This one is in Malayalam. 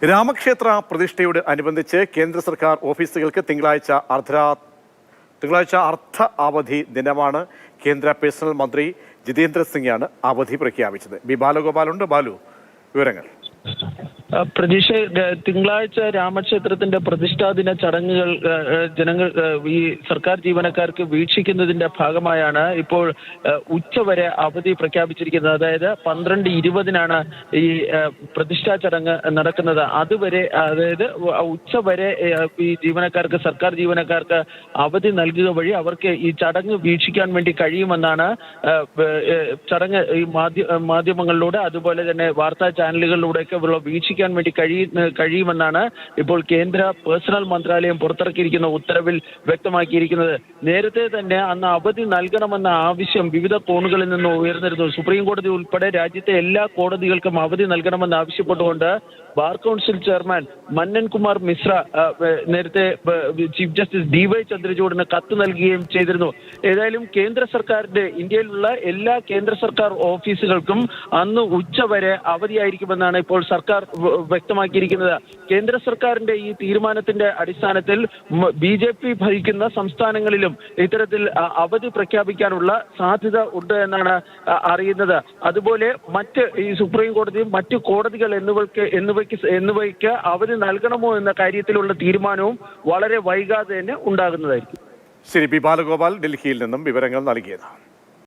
രാമക്ഷേത്ര പ്രതിഷ്ഠയോട് അനുബന്ധിച്ച് കേന്ദ്ര സർക്കാർ ഓഫീസുകൾക്ക് തിങ്കളാഴ്ച അർദ്ധ അവധി ദിനമാണ്. കേന്ദ്ര പേഴ്സണൽ മന്ത്രി ജിതേന്ദ്ര സിംഗാണ് അവധി പ്രഖ്യാപിച്ചത്. ബി ബാലഗോപാലുണ്ട്. ബാലു, വിവരങ്ങൾ. പ്രതീക്ഷ, തിങ്കളാഴ്ച രാമക്ഷേത്രത്തിന്റെ പ്രതിഷ്ഠാദിന ചടങ്ങുകൾ ജനങ്ങൾ ഈ സർക്കാർ ജീവനക്കാർക്ക് വീക്ഷിക്കുന്നതിന്റെ ഭാഗമായാണ് ഇപ്പോൾ ഉച്ചവരെ അവധി പ്രഖ്യാപിച്ചിരിക്കുന്നത്. അതായത് 12:20 ഈ പ്രതിഷ്ഠാ ചടങ്ങ് നടക്കുന്നത്. അതുവരെ, അതായത് ഉച്ചവരെ ഈ ജീവനക്കാർക്ക്, സർക്കാർ ജീവനക്കാർക്ക് അവധി നൽകുക വഴി അവർക്ക് ഈ ചടങ്ങ് വീക്ഷിക്കാൻ വേണ്ടി കഴിയുമെന്നാണ് ചടങ്ങ് ഈ മാധ്യമങ്ങളിലൂടെ, അതുപോലെ തന്നെ വാർത്താ ചാനലുകളിലൂടെയൊക്കെ വീക്ഷിക്കാൻ വേണ്ടി കഴിയുമെന്നാണ് ഇപ്പോൾ കേന്ദ്ര പേഴ്സണൽ മന്ത്രാലയം പുറത്തിറക്കിയിരിക്കുന്ന ഉത്തരവിൽ വ്യക്തമാക്കിയിരിക്കുന്നത്. നേരത്തെ തന്നെ അന്ന് അവധി നൽകണമെന്ന ആവശ്യം വിവിധ കോണുകളിൽ നിന്ന് ഉയർന്നിരുന്നു. സുപ്രീം കോടതി ഉൾപ്പെടെ രാജ്യത്തെ എല്ലാ കോടതികൾക്കും അവധി നൽകണമെന്ന് ആവശ്യപ്പെട്ടുകൊണ്ട് bar council chairman Manan Kumar Mishra നേരത്തെ ചീഫ് ജസ്റ്റിസ് DY ചന്ദ്രചൂഡിന് കത്ത് നൽകുകയും ചെയ്തിരുന്നു. ഏതായാലും കേന്ദ്ര സർക്കാരിന്റെ, ഇന്ത്യയിലുള്ള എല്ലാ കേന്ദ്ര സർക്കാർ ഓഫീസുകൾക്കും അന്ന് ഉച്ചവരെ അവധിയായിരിക്കുമെന്നാണ് ഇപ്പോൾ സർക്കാർ വ്യക്തമാക്കിയിരിക്കുന്നത്. കേന്ദ്ര സർക്കാരിന്റെ ഈ തീരുമാനത്തിന്റെ അടിസ്ഥാനത്തിൽ BJP ഭരിക്കുന്ന സംസ്ഥാനങ്ങളിലും ഇത്തരത്തിൽ അവധി പ്രഖ്യാപിക്കാനുള്ള സാധ്യത ഉണ്ട് എന്നാണ് അറിയുന്നത്. അതുപോലെ മറ്റ് ഈ സുപ്രീം കോടതിയും മറ്റു കോടതികൾ എന്നിവയ്ക്ക് അവധി നൽകണമോ എന്ന കാര്യത്തിലുള്ള തീരുമാനവും വളരെ വൈകാതെ തന്നെ ഉണ്ടാകുന്നതായിരിക്കും. ശരി, ബി ബാലഗോപാൽ ഡൽഹിയിൽ നിന്നും വിവരങ്ങൾ നൽകിയത്.